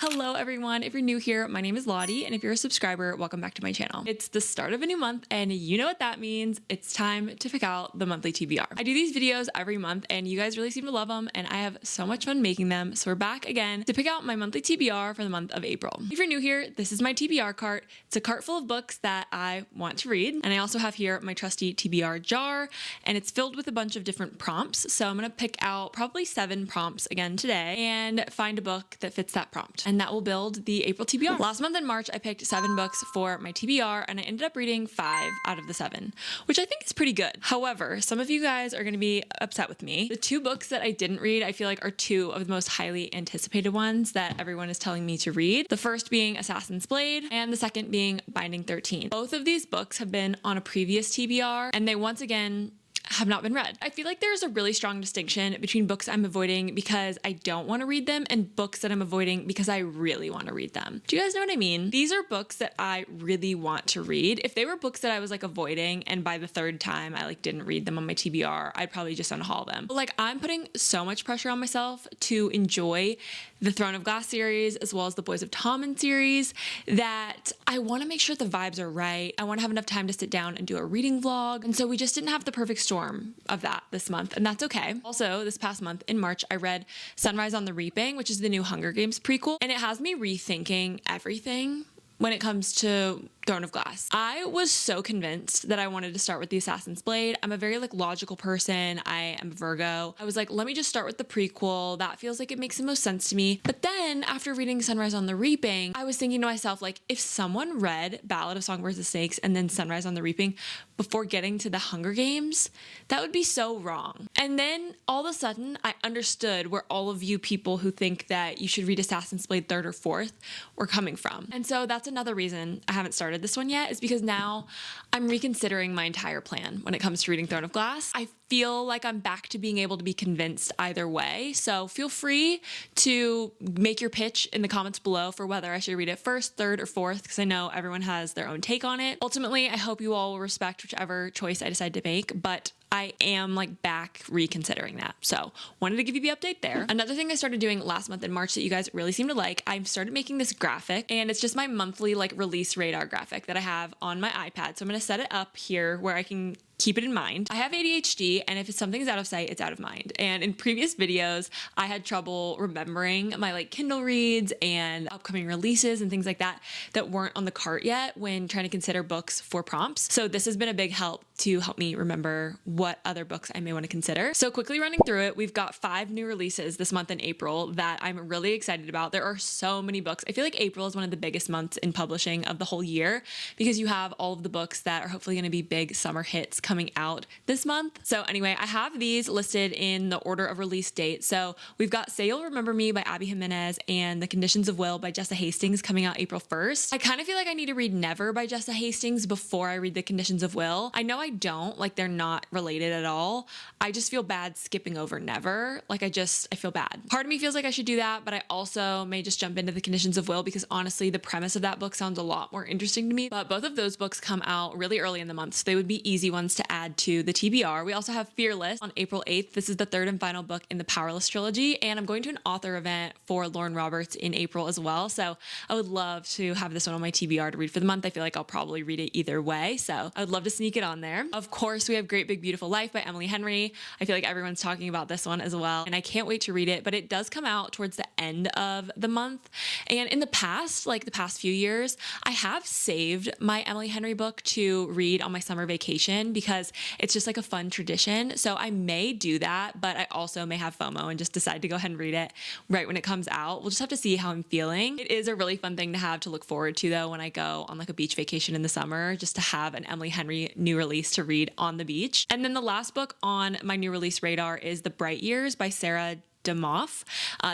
Hello everyone, if you're new here, my name is Lottie, and if you're a subscriber, welcome back to my channel. It's the start of a new month, and you know what that means. It's time to pick out the monthly TBR. I do these videos every month, and you guys really seem to love them, and I have so much fun making them, so we're back again to pick out my monthly TBR for the month of April. If you're new here, this is my TBR cart. It's a cart full of books that I want to read, and I also have here my trusty TBR jar, and it's filled with a bunch of different prompts, so I'm gonna pick out probably 7 prompts again today, and find a book that fits that prompt. And that will build the April TBR. Last month in March, I picked 7 books for my TBR, and I ended up reading 5 out of the 7, which I think is pretty good. However, some of you guys are gonna be upset with me. The 2 books that I didn't read, I feel like are 2 of the most highly anticipated ones that everyone is telling me to read. The first being Assassin's Blade, and the second being Binding 13. Both of these books have been on a previous TBR, and they once again have not been read. I feel like there's a really strong distinction between books I'm avoiding because I don't want to read them and books that I'm avoiding because I really want to read them. Do you guys know what I mean? These are books that I really want to read. If they were books that I was avoiding and by the 3rd time I didn't read them on my TBR, I'd probably just unhaul them. But I'm putting so much pressure on myself to enjoy the Throne of Glass series as well as the Boys of Tommen series that I want to make sure the vibes are right. I want to have enough time to sit down and do a reading vlog. And so we just didn't have the perfect storm of that this month, and that's okay. Also, this past month in March, I read Sunrise on the Reaping, which is the new Hunger Games prequel, and it has me rethinking everything when it comes to Throne of Glass. I was so convinced that I wanted to start with the Assassin's Blade. I'm a very logical person. I am a Virgo. I was let me just start with the prequel. That feels like it makes the most sense to me. But then after reading Sunrise on the Reaping, I was thinking to myself, if someone read Ballad of Songbirds and Snakes and then Sunrise on the Reaping before getting to the Hunger Games, that would be so wrong. And then all of a sudden I understood where all of you people who think that you should read Assassin's Blade 3rd or 4th were coming from. And so that's another reason I haven't started this one yet, is because now I'm reconsidering my entire plan when it comes to reading Throne of Glass. I feel like I'm back to being able to be convinced either way. So feel free to make your pitch in the comments below for whether I should read it 1st, 3rd, or 4th, because I know everyone has their own take on it. Ultimately, I hope you all will respect whichever choice I decide to make, but I am back reconsidering that. So wanted to give you the update there. Another thing I started doing last month in March that you guys really seem to like, I started making this graphic, and it's just my monthly release radar graphic that I have on my iPad. So I'm gonna set it up here where I can keep it in mind. I have ADHD, and if something's out of sight, it's out of mind. And in previous videos, I had trouble remembering my Kindle reads and upcoming releases and things like that that weren't on the cart yet when trying to consider books for prompts. So this has been a big help to help me remember what other books I may want to consider. So quickly running through it, we've got 5 new releases this month in April that I'm really excited about. There are so many books. I feel like April is one of the biggest months in publishing of the whole year because you have all of the books that are hopefully going to be big summer hits coming out this month. So anyway, I have these listed in the order of release date. So we've got Say You'll Remember Me by Abby Jimenez and The Conditions of Will by Jessa Hastings coming out April 1st. I kind of feel like I need to read Never by Jessa Hastings before I read The Conditions of Will. I know I don't, they're not related at all. I just feel bad skipping over Never. I feel bad. Part of me feels like I should do that, but I also may just jump into The Conditions of Will because honestly, the premise of that book sounds a lot more interesting to me. But both of those books come out really early in the month, so they would be easy ones to add to the TBR. We also have Fearless on April 8th. This is the 3rd and final book in the Powerless trilogy, and I'm going to an author event for Lauren Roberts in April as well. So I would love to have this one on my TBR to read for the month. I feel like I'll probably read it either way, so I would love to sneak it on there. Of course, we have Great Big Beautiful Life by Emily Henry. I feel like everyone's talking about this one as well, and I can't wait to read it, but it does come out towards the end of the month. And in the past, the past few years, I have saved my Emily Henry book to read on my summer vacation because it's just a fun tradition. So I may do that, but I also may have FOMO and just decide to go ahead and read it right when it comes out. We'll just have to see how I'm feeling. It is a really fun thing to have to look forward to though when I go on a beach vacation in the summer, just to have an Emily Henry new release to read on the beach. And then the last book on my new release radar is The Bright Years by Sarah Demoff.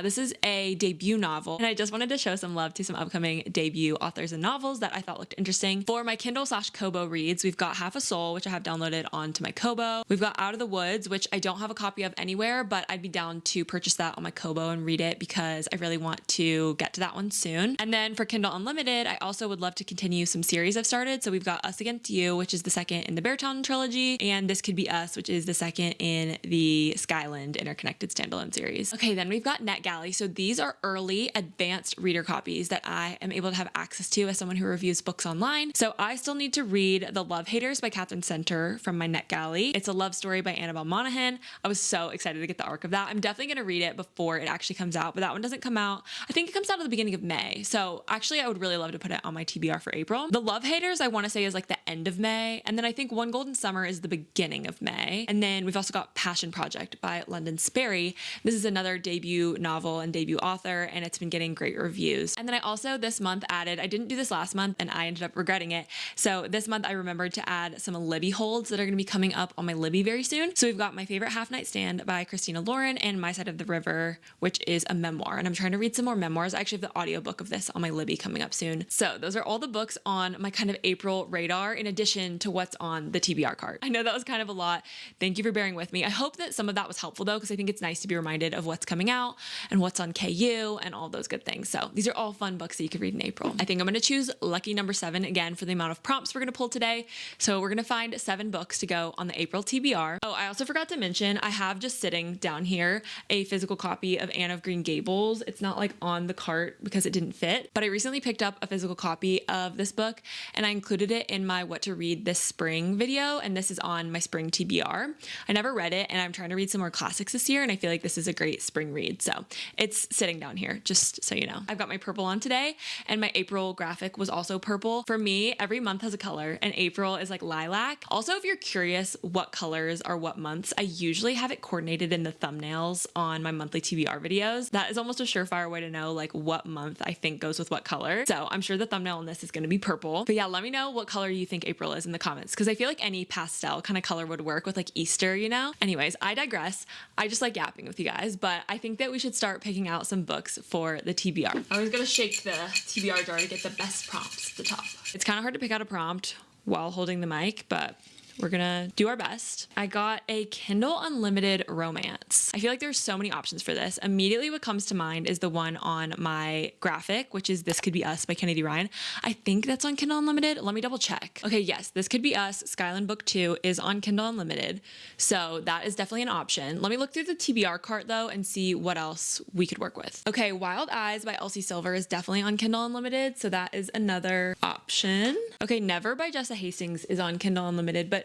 This is a debut novel, and I just wanted to show some love to some upcoming debut authors and novels that I thought looked interesting. For my Kindle/Kobo reads, we've got Half a Soul, which I have downloaded onto my Kobo. We've got Out of the Woods, which I don't have a copy of anywhere, but I'd be down to purchase that on my Kobo and read it because I really want to get to that one soon. And then for Kindle Unlimited, I also would love to continue some series I've started. So we've got Us Against You, which is the 2nd in the Beartown trilogy, and This Could Be Us, which is the 2nd in the Skyland interconnected standalone series. series. Okay, then we've got NetGalley. So these are early advanced reader copies that I am able to have access to as someone who reviews books online. So I still need to read The Love Haters by Catherine Center from my NetGalley. It's a love story by Annabelle Monaghan. I was so excited to get the arc of that. I'm definitely going to read it before it actually comes out, but that one doesn't come out. I think it comes out at the beginning of May. So actually I would really love to put it on my TBR for April. The Love Haters, I want to say, is like the end of May. And then I think One Golden Summer is the beginning of May. And then we've also got Passion Project by London Sperry. This is another debut novel and debut author, and it's been getting great reviews. And then I also this month added, I didn't do this last month and I ended up regretting it. So this month I remembered to add some Libby holds that are going to be coming up on my Libby very soon. So we've got My Favorite Half Night Stand by Christina Lauren and My Side of the River, which is a memoir. And I'm trying to read some more memoirs. I actually have the audiobook of this on my Libby coming up soon. So those are all the books on my kind of April radar in addition to what's on the TBR cart. I know that was kind of a lot. Thank you for bearing with me. I hope that some of that was helpful though, because I think it's nice to be reminded of what's coming out and what's on KU and all those good things. So these are all fun books that you could read in April. I think I'm going to choose lucky number 7 again for the amount of prompts we're going to pull today. So we're going to find 7 books to go on the April TBR. Oh, I also forgot to mention, I have just sitting down here a physical copy of Anne of Green Gables. It's not like on the cart because it didn't fit, but I recently picked up a physical copy of this book and I included it in my what to read this spring video, and this is on my spring TBR. I never read it and I'm trying to read some more classics this year, and I feel like this is a great spring read. So it's sitting down here, just so you know. I've got my purple on today, and my April graphic was also purple. For me, every month has a color, and April is like lilac. Also, if you're curious what colors are what months, I usually have it coordinated in the thumbnails on my monthly TBR videos. That is almost a surefire way to know like what month I think goes with what color. So I'm sure the thumbnail on this is going to be purple. But yeah, let me know what color you think April is in the comments, because I feel like any pastel kind of color would work with like Easter, you know? Anyways, I digress. I just like yapping with you guys, but I think that we should start picking out some books for the TBR. I always gotta shake the TBR jar to get the best prompts at the top. It's kind of hard to pick out a prompt while holding the mic, but we're gonna do our best. I got a Kindle Unlimited romance. I feel like there's so many options for this. Immediately what comes to mind is the one on my graphic, which is This Could Be Us by Kennedy Ryan. I think that's on Kindle Unlimited. Let me double check. Okay, yes, This Could Be Us, Skyland Book 2 is on Kindle Unlimited. So that is definitely an option. Let me look through the TBR cart though and see what else we could work with. Okay, Wild Eyes by Elsie Silver is definitely on Kindle Unlimited. So that is another option. Okay, Never by Jessa Hastings is on Kindle Unlimited, but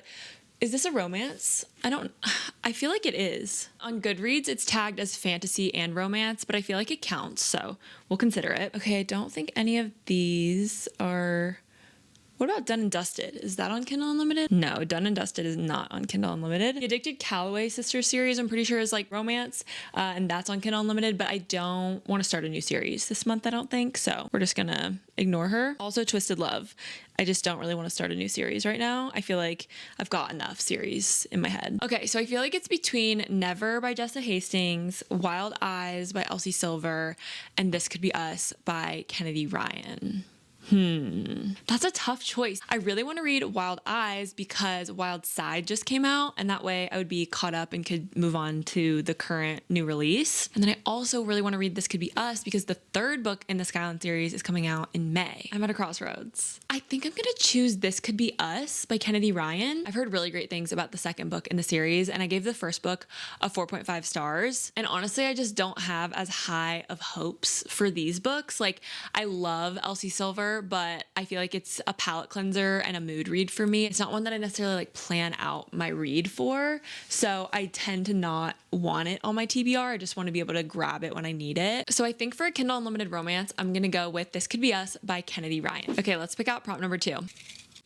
is this a romance? I feel like it is. On Goodreads, it's tagged as fantasy and romance, but I feel like it counts, so we'll consider it. Okay, I don't think any of these are... What about Done and Dusted? Is that on Kindle Unlimited? No, Done and Dusted is not on Kindle Unlimited. The Addicted Calloway Sisters series, I'm pretty sure is like romance, and that's on Kindle Unlimited, but I don't want to start a new series this month, I don't think, so we're just gonna ignore her. Also Twisted Love. I just don't really want to start a new series right now. I feel like I've got enough series in my head. Okay, so I feel like it's between Never by Jessa Hastings, Wild Eyes by Elsie Silver, and This Could Be Us by Kennedy Ryan. That's a tough choice. I really want to read Wild Eyes because Wild Side just came out, and that way I would be caught up and could move on to the current new release. And then I also really want to read This Could Be Us because the 3rd book in the Skyland series is coming out in May. I'm at a crossroads. I think I'm going to choose This Could Be Us by Kennedy Ryan. I've heard really great things about the 2nd book in the series, and I gave the 1st book a 4.5 stars. And honestly, I just don't have as high of hopes for these books. Like, I love Elsie Silver, but I feel like it's a palate cleanser and a mood read for me. It's not one that I necessarily like plan out my read for. So I tend to not want it on my TBR. I just want to be able to grab it when I need it. So I think for a Kindle Unlimited romance, I'm going to go with This Could Be Us by Kennedy Ryan. Okay, let's pick out prompt number 2.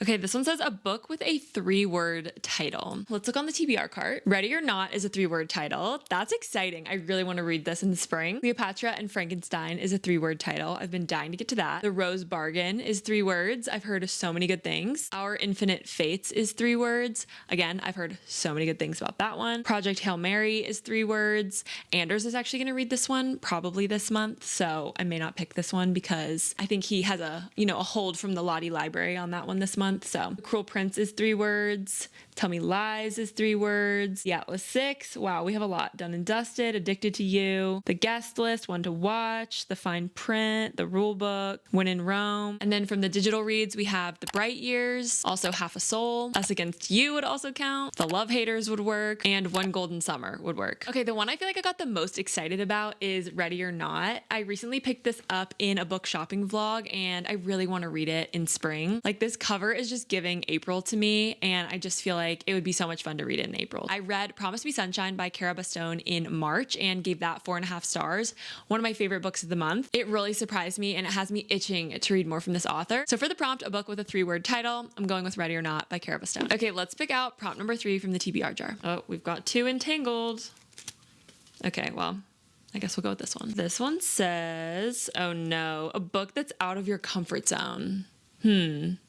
Okay, this one says a book with a 3-word title. Let's look on the TBR cart. Ready or Not is a 3-word title. That's exciting. I really want to read this in the spring. Cleopatra and Frankenstein is a 3-word title. I've been dying to get to that. The Rose Bargain is 3 words. I've heard so many good things. Our Infinite Fates is 3 words. Again, I've heard so many good things about that one. Project Hail Mary is 3 words. Anders is actually going to read this one probably this month, so I may not pick this one because I think he has a hold from the Lottie library on that one this month. month. So The Cruel Prince is 3 words. Tell Me Lies is 3 words. The Atlas 6. Wow, we have a lot. Done and Dusted, Addicted to You, The Guest List, One to Watch, The Fine Print, The Rule Book, When in Rome. And then from the digital reads, we have The Bright Years, also Half a Soul, Us Against You would also count, The Love Haters would work, and One Golden Summer would work. Okay, the one I feel like I got the most excited about is Ready or Not. I recently picked this up in a book shopping vlog and I really want to read it in spring. Like, this cover is just giving April to me and I just feel like it would be so much fun to read it in April. I read Promise Me Sunshine by Cara Bastone in March and gave that 4.5 stars. One of my favorite books of the month. It really surprised me and it has me itching to read more from this author. So for the prompt, a book with a 3-word title, I'm going with Ready or Not by Cara Bastone. Okay, let's pick out prompt number 3 from the TBR jar. Oh, we've got 2 entangled. Okay, well, I guess we'll go with this one. This one says, oh no, a book that's out of your comfort zone.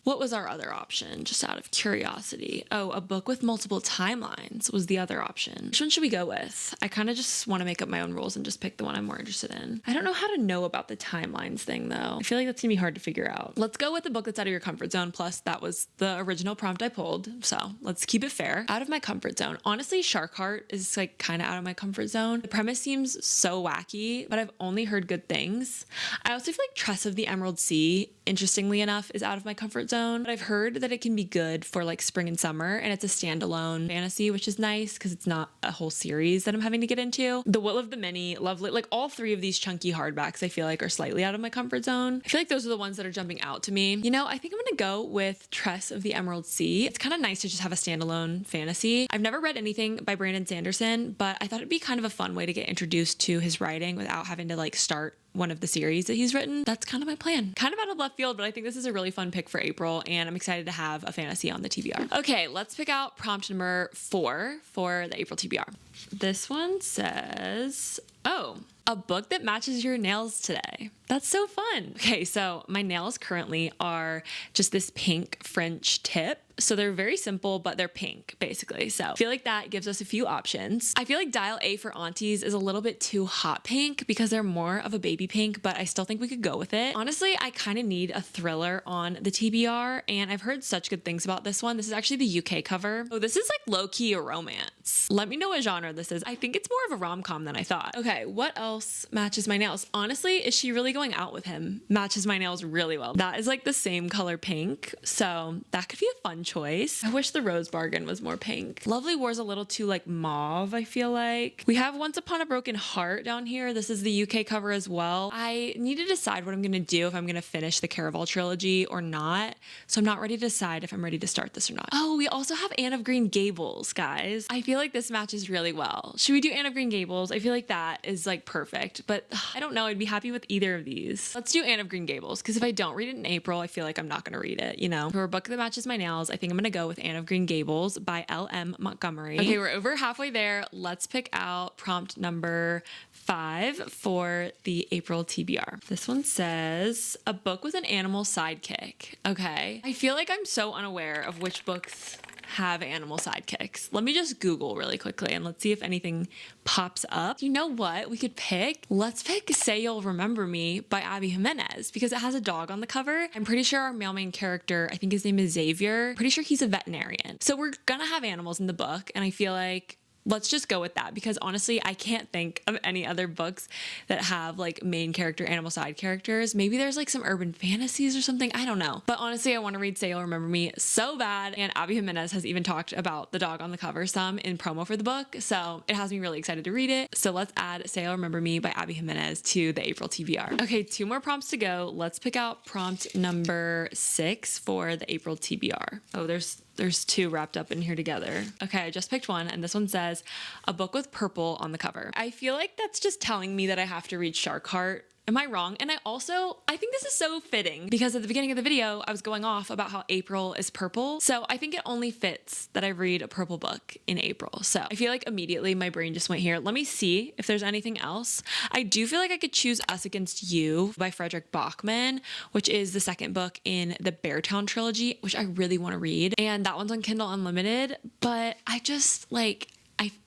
What was our other option? Just out of curiosity. Oh, a book with multiple timelines was the other option. Which one should we go with? I kind of just want to make up my own rules and just pick the one I'm more interested in. I don't know how to know about the timelines thing though. I feel like that's gonna be hard to figure out. Let's go with the book that's out of your comfort zone. Plus that was the original prompt I pulled. So let's keep it fair. Out of my comfort zone. Honestly, Shark Heart is like kind of out of my comfort zone. The premise seems so wacky, but I've only heard good things. I also feel like Tress of the Emerald Sea, interestingly enough, is out of my comfort zone. But I've heard that it can be good for like spring and summer, and it's a standalone fantasy, which is nice because it's not a whole series that I'm having to get into. The Will of the Many, Lovely, like all 3 of these chunky hardbacks I feel like are slightly out of my comfort zone. I feel like those are the ones that are jumping out to me. You know, I think I'm gonna go with Tress of the Emerald Sea. It's kind of nice to just have a standalone fantasy. I've never read anything by Brandon Sanderson, but I thought it'd be kind of a fun way to get introduced to his writing without having to like start one of the series that he's written. That's kind of my plan. Kind of out of left field, but I think this is a really fun pick for April and I'm excited to have a fantasy on the TBR. Okay, let's pick out prompt number 4 for the April TBR. This one says, oh, a book that matches your nails today. That's so fun. Okay, so my nails currently are just this pink French tip. So they're very simple, but they're pink basically. So I feel like that gives us a few options. I feel like Dial A for Aunties is a little bit too hot pink because they're more of a baby pink, but I still think we could go with it. Honestly, I kind of need a thriller on the TBR and I've heard such good things about this one. This is actually the UK cover. Oh, this is like low-key a romance. Let me know what genre this is. I think it's more of a rom-com than I thought. Okay, what else matches my nails? Honestly, is she really going out with him? Matches my nails really well. That is like the same color pink, so that could be a fun choice. I wish the Rose Bargain was more pink. Lovely War's a little too like mauve, I feel like. We have Once Upon a Broken Heart down here. This is the UK cover as well. I need to decide what I'm gonna do, if I'm gonna finish the Caraval trilogy or not. So I'm not ready to decide if I'm ready to start this or not. Oh, we also have Anne of Green Gables, guys. I feel like this matches really well. Should we do Anne of Green Gables? I feel like that is like perfect, but I don't know. I'd be happy with either of these. Let's do Anne of Green Gables, because if I don't read it in April, I feel like I'm not gonna read it, you know? For a book that matches my nails, I think I'm gonna go with Anne of Green Gables by L.M. Montgomery. Okay, we're over halfway there. Let's pick out prompt number 5 for the April TBR. This one says, a book with an animal sidekick. Okay. I feel like I'm so unaware of which books have animal sidekicks. Let me just Google really quickly and let's see if anything pops up. You know what we could pick? Let's pick Say You'll Remember Me by Abby Jimenez because it has a dog on the cover. I'm pretty sure our male main character, I think his name is Xavier. Pretty sure he's a veterinarian. So we're gonna have animals in the book and I feel like let's just go with that because honestly, I can't think of any other books that have like main character, animal side characters. Maybe there's like some urban fantasies or something. I don't know. But honestly, I want to read Say You'll Remember Me so bad. And Abby Jimenez has even talked about the dog on the cover some in promo for the book. So it has me really excited to read it. So let's add Say You'll Remember Me by Abby Jimenez to the April TBR. Okay, 2 more prompts to go. Let's pick out prompt number 6 for the April TBR. Oh, there's 2 wrapped up in here together. Okay, I just picked one and this one says a book with purple on the cover. I feel like that's just telling me that I have to read Shark Heart. Am I wrong? And I think this is so fitting because at the beginning of the video, I was going off about how April is purple. So I think it only fits that I read a purple book in April. So I feel like immediately my brain just went here. Let me see if there's anything else. I do feel like I could choose Us Against You by Frederick Bachman, which is the 2nd book in the Beartown trilogy, which I really want to read. And that one's on Kindle Unlimited, but I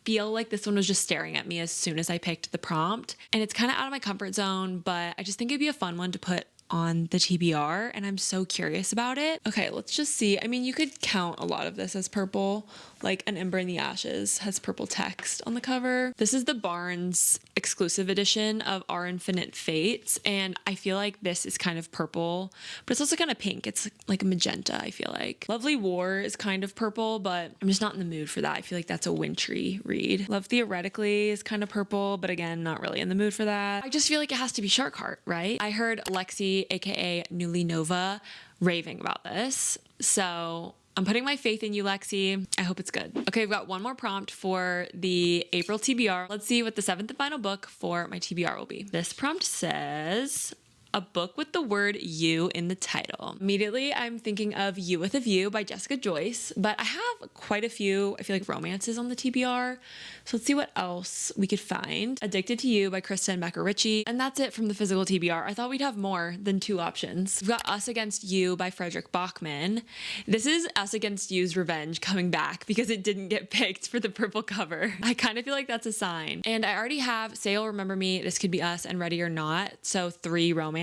feel like this one was just staring at me as soon as I picked the prompt and it's kind of out of my comfort zone, but I just think it'd be a fun one to put on the TBR, and I'm so curious about it. Okay, let's just see. I mean, you could count a lot of this as purple, like An Ember in the Ashes has purple text on the cover. This is the Barnes exclusive edition of Our Infinite Fates, and I feel like this is kind of purple, but it's also kind of pink. It's like a magenta, I feel like. Lovely War is kind of purple, but I'm just not in the mood for that. I feel like that's a wintry read. Love Theoretically is kind of purple, but again, not really in the mood for that. I just feel like it has to be Shark Heart, right? I heard Lexi, aka Newly Nova, raving about this, so I'm putting my faith in you, Lexi. I hope it's good. Okay, I've got one more prompt for the April TBR. Let's see what the 7th and final book for my TBR will be. This prompt says, a book with the word you in the title. Immediately, I'm thinking of You with a View by Jessica Joyce, but I have quite a few, I feel like, romances on the TBR. So let's see what else we could find. Addicted to You by Krista and Becca Ritchie. And that's it from the physical TBR. I thought we'd have more than 2 options. We've got Us Against You by Frederick Bachman. This is Us Against You's revenge coming back because it didn't get picked for the purple cover. I kind of feel like that's a sign. And I already have Say You'll Remember Me, This Could Be Us, and Ready or Not. So 3 romances.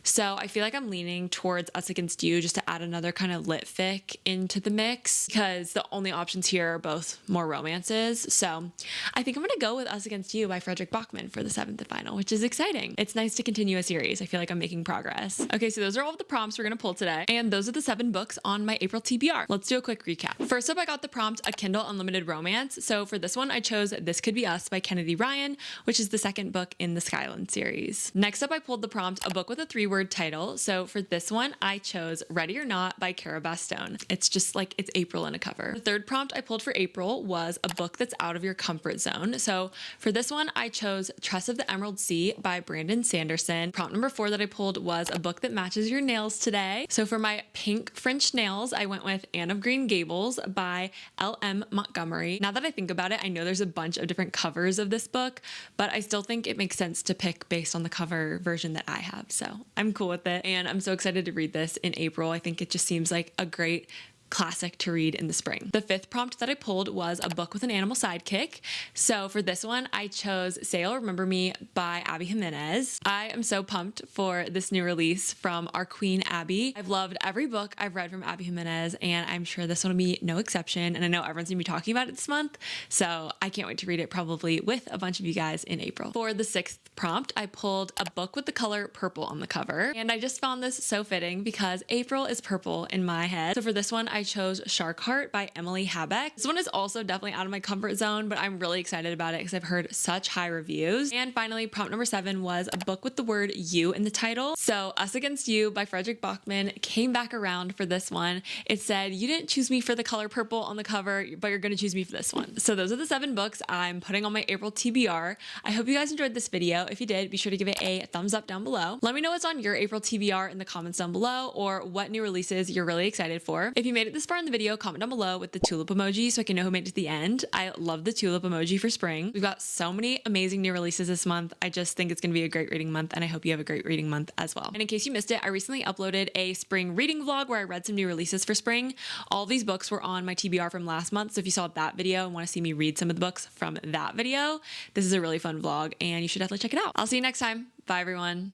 So I feel like I'm leaning towards Us Against You just to add another kind of lit fic into the mix because the only options here are both more romances. So I think I'm going to go with Us Against You by Frederick Bachman for the 7th and final, which is exciting. It's nice to continue a series. I feel like I'm making progress. Okay, so those are all of the prompts we're going to pull today. And those are the 7 books on my April TBR. Let's do a quick recap. First up, I got the prompt, a Kindle Unlimited Romance. So for this one, I chose This Could Be Us by Kennedy Ryan, which is the 2nd book in the Skyland series. Next up, I pulled the prompt, a book with a 3-word title. So for this one, I chose Ready or Not by Cara Bastone. It's just like it's April in a cover. The 3rd prompt I pulled for April was a book that's out of your comfort zone. So for this one, I chose Tress of the Emerald Sea by Brandon Sanderson. Prompt number 4 that I pulled was a book that matches your nails today. So for my pink French nails, I went with Anne of Green Gables by L.M. Montgomery. Now that I think about it, I know there's a bunch of different covers of this book, but I still think it makes sense to pick based on the cover version that I have. So I'm cool with it. And I'm so excited to read this in April. I think it just seems like a great classic to read in the spring. The 5th prompt that I pulled was a book with an animal sidekick. So for this one, I chose Say You'll Remember Me by Abby Jimenez. I am so pumped for this new release from our queen, Abby. I've loved every book I've read from Abby Jimenez, and I'm sure this one will be no exception. And I know everyone's gonna be talking about it this month, so I can't wait to read it probably with a bunch of you guys in April. For the 6th prompt, I pulled a book with the color purple on the cover, and I just found this so fitting because April is purple in my head. So for this one, I chose Shark Heart by Emily Habeck. This one is also definitely out of my comfort zone, but I'm really excited about it because I've heard such high reviews. And finally, prompt number 7 was a book with the word you in the title. So Us Against You by Frederick Bachman came back around for this one. It said, you didn't choose me for the color purple on the cover, but you're going to choose me for this one. So those are the 7 books I'm putting on my April TBR. I hope you guys enjoyed this video. If you did, be sure to give it a thumbs up down below. Let me know what's on your April TBR in the comments down below, or what new releases you're really excited for. If you made it this far in the video, comment down below with the tulip emoji so I can know who made it to the end. I love the tulip emoji for spring. We've got so many amazing new releases this month. I just think it's going to be a great reading month, and I hope you have a great reading month as well. And in case you missed it, I recently uploaded a spring reading vlog where I read some new releases for spring. All of these books were on my TBR from last month, so if you saw that video and want to see me read some of the books from that video, this is a really fun vlog and you should definitely check it out. I'll see you next time. Bye everyone.